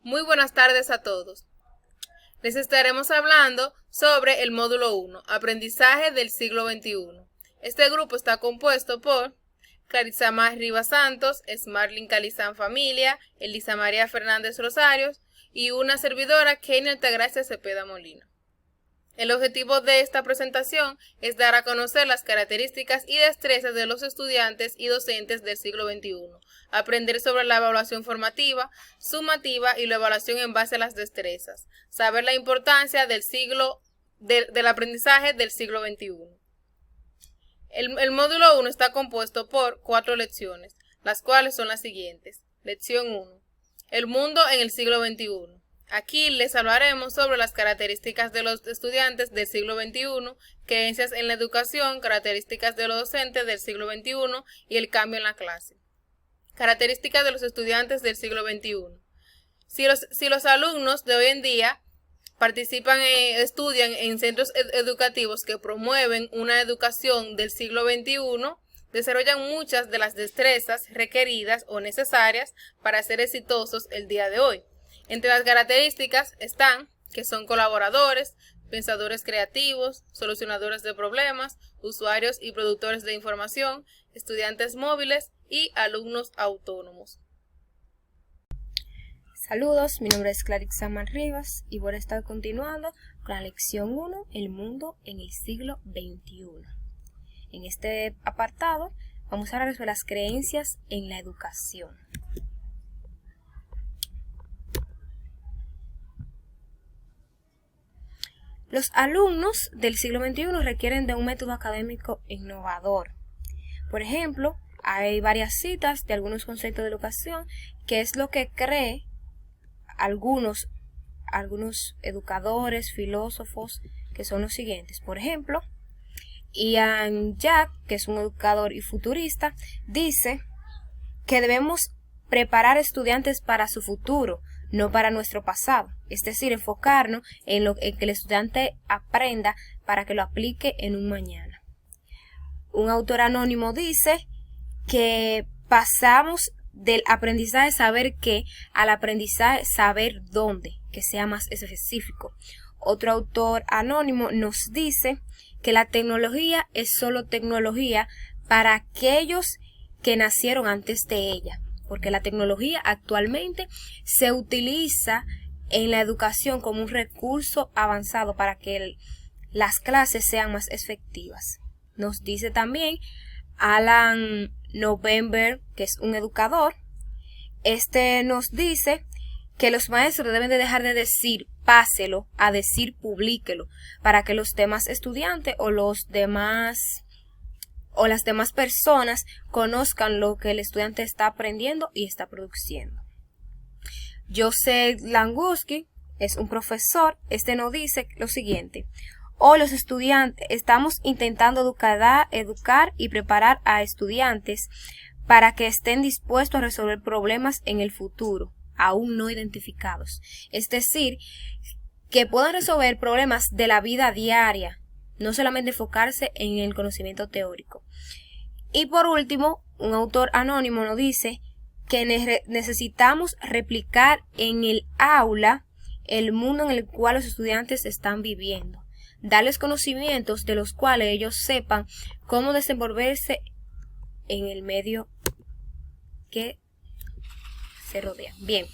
Muy buenas tardes a todos. Les estaremos hablando sobre el módulo 1, Aprendizaje del siglo XXI. Este grupo está compuesto por Clarizama Rivas Santos, Smarlin Calizán Familia, Elisa María Fernández Rosario y una servidora, Kenia Altagracia Cepeda Molina. El objetivo de esta presentación es dar a conocer las características y destrezas de los estudiantes y docentes del siglo XXI, aprender sobre la evaluación formativa, sumativa y la evaluación en base a las destrezas, saber la importancia del aprendizaje del siglo XXI. El módulo 1 está compuesto por 4 lecciones, las cuales son las siguientes. Lección 1. El mundo en el siglo XXI. Aquí les hablaremos sobre las características de los estudiantes del siglo XXI, creencias en la educación, características de los docentes del siglo XXI y el cambio en la clase. Características de los estudiantes del siglo XXI. Si los alumnos de hoy en día estudian en centros educativos que promueven una educación del siglo XXI, desarrollan muchas de las destrezas requeridas o necesarias para ser exitosos el día de hoy. Entre las características están que son colaboradores, pensadores creativos, solucionadores de problemas, usuarios y productores de información, estudiantes móviles y alumnos autónomos. Saludos, mi nombre es Clarizama Rivas y voy a estar continuando con la lección 1, El mundo en el siglo XXI. En este apartado vamos a hablar sobre las creencias en la educación. Los alumnos del siglo XXI requieren de un método académico innovador. Por ejemplo, hay varias citas de algunos conceptos de educación que es lo que cree algunos educadores, filósofos, que son los siguientes. Por ejemplo, Ian Jack, que es un educador y futurista, dice que debemos preparar estudiantes para su futuro, no para nuestro pasado. Es decir, enfocarnos en que el estudiante aprenda para que lo aplique en un mañana. Un autor anónimo dice que pasamos del aprendizaje saber qué al aprendizaje saber dónde, que sea más específico. Otro autor anónimo nos dice que la tecnología es solo tecnología para aquellos que nacieron antes de ella, porque la tecnología actualmente se utiliza en la educación como un recurso avanzado para que las clases sean más efectivas. Nos dice también Alan November, que es un educador. Este nos dice que los maestros deben de dejar de decir páselo a decir publíquelo, para que los demás estudiantes o las demás personas conozcan lo que el estudiante está aprendiendo y está produciendo. Joseph Languski es un profesor. Este nos dice lo siguiente: hoy los estudiantes estamos intentando educar y preparar a estudiantes para que estén dispuestos a resolver problemas en el futuro, aún no identificados. Es decir, que puedan resolver problemas de la vida diaria, no solamente enfocarse en el conocimiento teórico. Y por último, un autor anónimo nos dice que necesitamos replicar en el aula el mundo en el cual los estudiantes están viviendo, darles conocimientos de los cuales ellos sepan cómo desenvolverse en el medio que se rodea. Bien,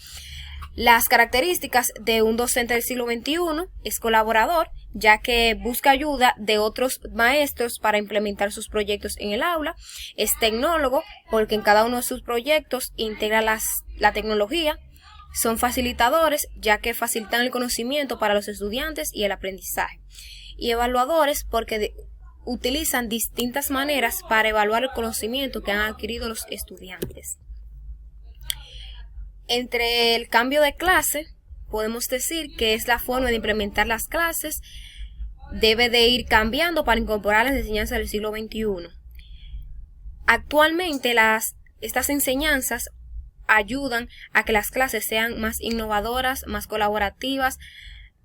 las características de un docente del siglo XXI es colaborador, ya que busca ayuda de otros maestros para implementar sus proyectos en el aula. Es tecnólogo, porque en cada uno de sus proyectos integra la tecnología. Son facilitadores, ya que facilitan el conocimiento para los estudiantes y el aprendizaje. Y evaluadores, porque utilizan distintas maneras para evaluar el conocimiento que han adquirido los estudiantes. Entre el cambio de clase, podemos decir que es la forma de implementar las clases, debe de ir cambiando para incorporar las enseñanzas del siglo XXI. Actualmente estas enseñanzas ayudan a que las clases sean más innovadoras, más colaborativas,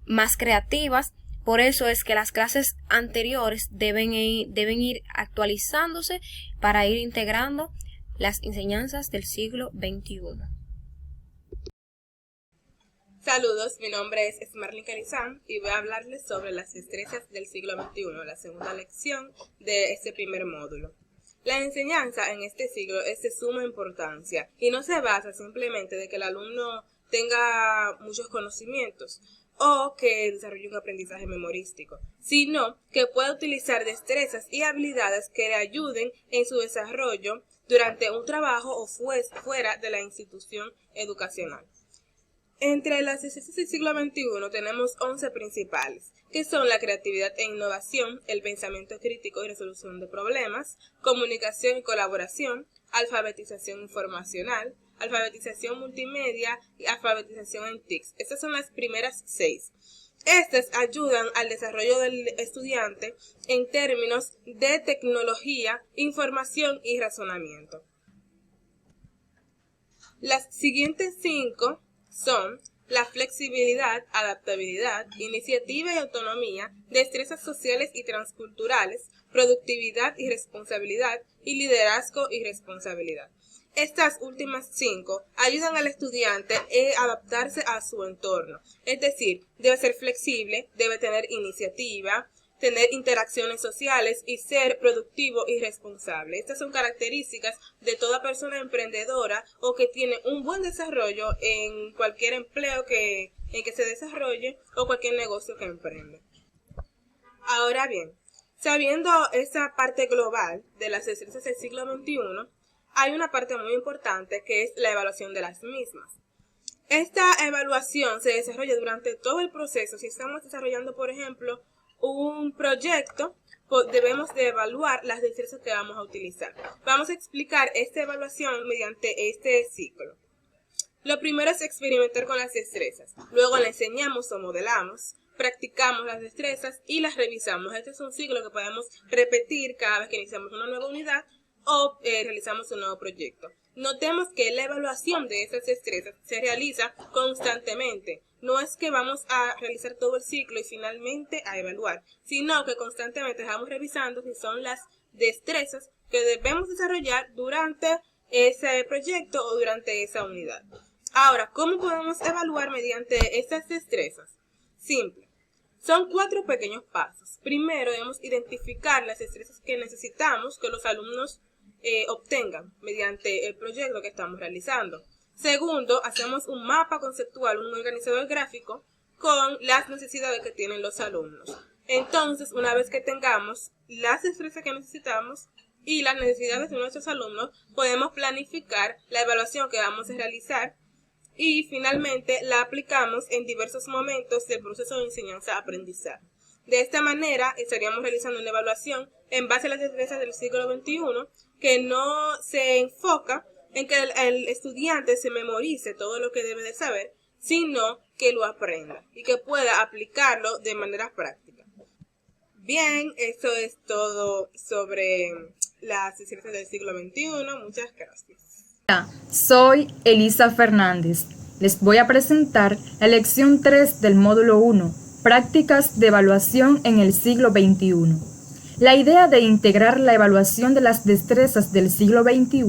más creativas. Por eso es que las clases anteriores deben ir actualizándose para ir integrando las enseñanzas del siglo XXI. Saludos, mi nombre es Esmarlin Carizán y voy a hablarles sobre las destrezas del siglo XXI, la segunda lección de este primer módulo. La enseñanza en este siglo es de suma importancia y no se basa simplemente de que el alumno tenga muchos conocimientos o que desarrolle un aprendizaje memorístico, sino que pueda utilizar destrezas y habilidades que le ayuden en su desarrollo durante un trabajo o fuera de la institución educacional. Entre las destrezas del siglo XXI tenemos 11 principales, que son la creatividad e innovación, el pensamiento crítico y resolución de problemas, comunicación y colaboración, alfabetización informacional, alfabetización multimedia y alfabetización en TICs. Estas son las primeras 6. Estas ayudan al desarrollo del estudiante en términos de tecnología, información y razonamiento. Las siguientes 5 son la flexibilidad, adaptabilidad, iniciativa y autonomía, destrezas sociales y transculturales, productividad y responsabilidad, y liderazgo y responsabilidad. Estas últimas 5 ayudan al estudiante a adaptarse a su entorno, es decir, debe ser flexible, debe tener iniciativa, tener interacciones sociales y ser productivo y responsable. Estas son características de toda persona emprendedora o que tiene un buen desarrollo en cualquier empleo en que se desarrolle o cualquier negocio que emprenda. Ahora bien, sabiendo esa parte global de las destrezas del siglo XXI, hay una parte muy importante que es la evaluación de las mismas. Esta evaluación se desarrolla durante todo el proceso. Si estamos desarrollando, por ejemplo, un proyecto, debemos de evaluar las destrezas que vamos a utilizar. Vamos a explicar esta evaluación mediante este ciclo. Lo primero es experimentar con las destrezas. Luego le enseñamos o modelamos, practicamos las destrezas y las revisamos. Este es un ciclo que podemos repetir cada vez que iniciamos una nueva unidad o realizamos un nuevo proyecto. Notemos que la evaluación de esas destrezas se realiza constantemente. No es que vamos a realizar todo el ciclo y finalmente a evaluar, sino que constantemente estamos revisando si son las destrezas que debemos desarrollar durante ese proyecto o durante esa unidad. Ahora, ¿cómo podemos evaluar mediante estas destrezas? Simple. Son 4 pequeños pasos. Primero, debemos identificar las destrezas que necesitamos que los alumnos obtengan mediante el proyecto que estamos realizando. Segundo, hacemos un mapa conceptual, un organizador gráfico con las necesidades que tienen los alumnos. Entonces, una vez que tengamos las destrezas que necesitamos y las necesidades de nuestros alumnos, podemos planificar la evaluación que vamos a realizar y finalmente la aplicamos en diversos momentos del proceso de enseñanza-aprendizaje. De esta manera, estaríamos realizando una evaluación en base a las destrezas del siglo XXI que no se enfoca en que el estudiante se memorice todo lo que debe de saber, sino que lo aprenda y que pueda aplicarlo de manera práctica. Bien, eso es todo sobre las destrezas del siglo XXI. Muchas gracias. Hola, soy Elisa Fernández. Les voy a presentar la lección 3 del módulo 1, Prácticas de evaluación en el siglo XXI. La idea de integrar la evaluación de las destrezas del siglo XXI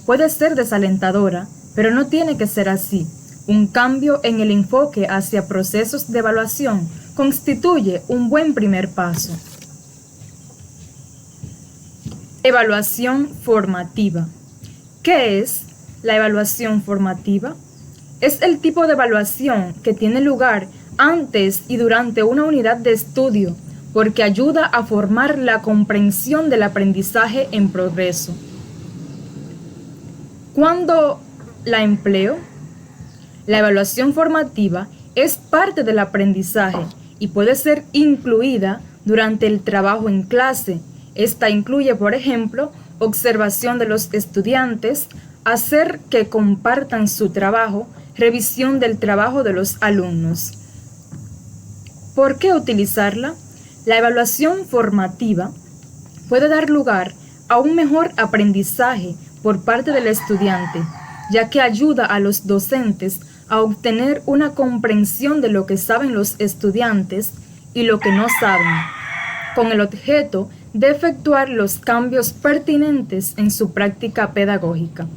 puede ser desalentadora, pero no tiene que ser así. Un cambio en el enfoque hacia procesos de evaluación constituye un buen primer paso. Evaluación formativa. ¿Qué es la evaluación formativa? Es el tipo de evaluación que tiene lugar antes y durante una unidad de estudio, porque ayuda a formar la comprensión del aprendizaje en progreso. ¿Cuándo la empleo? La evaluación formativa es parte del aprendizaje y puede ser incluida durante el trabajo en clase. Esta incluye, por ejemplo, observación de los estudiantes, hacer que compartan su trabajo, revisión del trabajo de los alumnos. ¿Por qué utilizarla? La evaluación formativa puede dar lugar a un mejor aprendizaje por parte del estudiante, ya que ayuda a los docentes a obtener una comprensión de lo que saben los estudiantes y lo que no saben, con el objeto de efectuar los cambios pertinentes en su práctica pedagógica.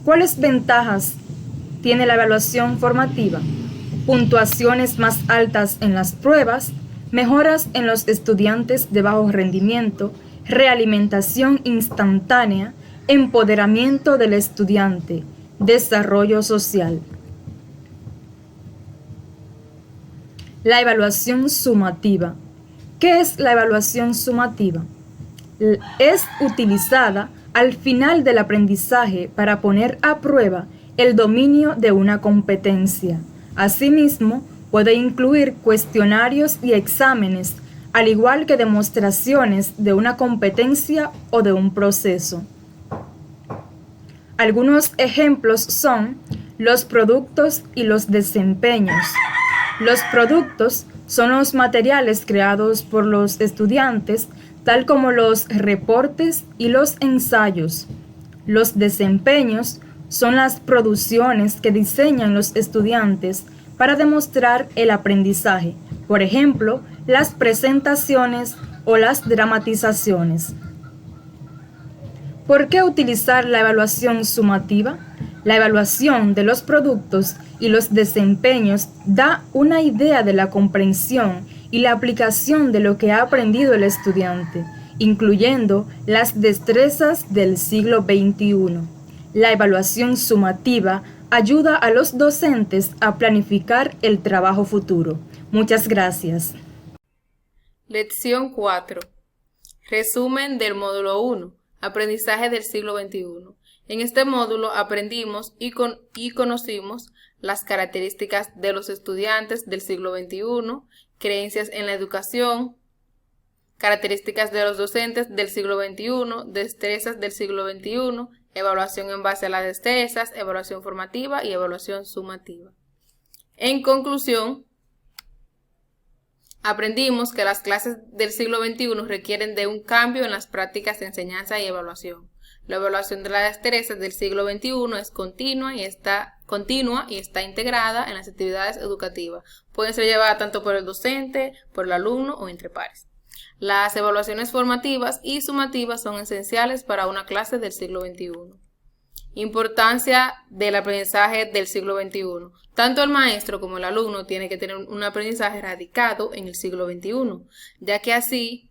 ¿Cuáles ventajas tiene la evaluación formativa: puntuaciones más altas en las pruebas, mejoras en los estudiantes de bajo rendimiento, realimentación instantánea, empoderamiento del estudiante, desarrollo social. La evaluación sumativa. ¿Qué es la evaluación sumativa? Es utilizada al final del aprendizaje para poner a prueba el dominio de una competencia. Asimismo, puede incluir cuestionarios y exámenes, al igual que demostraciones de una competencia o de un proceso. Algunos ejemplos son los productos y los desempeños. Los productos son los materiales creados por los estudiantes, tal como los reportes y los ensayos. Los desempeños son las producciones que diseñan los estudiantes para demostrar el aprendizaje, por ejemplo, las presentaciones o las dramatizaciones. ¿Por qué utilizar la evaluación sumativa? La evaluación de los productos y los desempeños da una idea de la comprensión y la aplicación de lo que ha aprendido el estudiante, incluyendo las destrezas del siglo XXI. La evaluación sumativa ayuda a los docentes a planificar el trabajo futuro. Muchas gracias. Lección 4. Resumen del módulo 1. Aprendizaje del siglo XXI. En este módulo aprendimos y conocimos las características de los estudiantes del siglo XXI, creencias en la educación, características de los docentes del siglo XXI, destrezas del siglo XXI, evaluación en base a las destrezas, evaluación formativa y evaluación sumativa. En conclusión, aprendimos que las clases del siglo XXI requieren de un cambio en las prácticas de enseñanza y evaluación. La evaluación de las destrezas del siglo XXI es continua y está integrada en las actividades educativas. Pueden ser llevadas tanto por el docente, por el alumno o entre pares. Las evaluaciones formativas y sumativas son esenciales para una clase del siglo XXI. Importancia del aprendizaje del siglo XXI. Tanto el maestro como el alumno tienen que tener un aprendizaje radicado en el siglo XXI, ya que así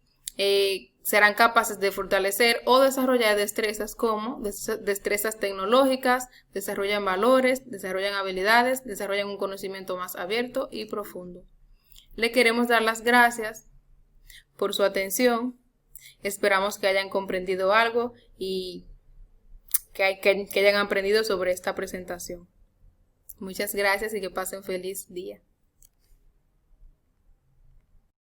serán capaces de fortalecer o desarrollar destrezas como destrezas tecnológicas, desarrollan valores, desarrollan habilidades, desarrollan un conocimiento más abierto y profundo. Le queremos dar las gracias por su atención. Esperamos que hayan comprendido algo y que hayan aprendido sobre esta presentación. Muchas gracias y que pasen feliz día.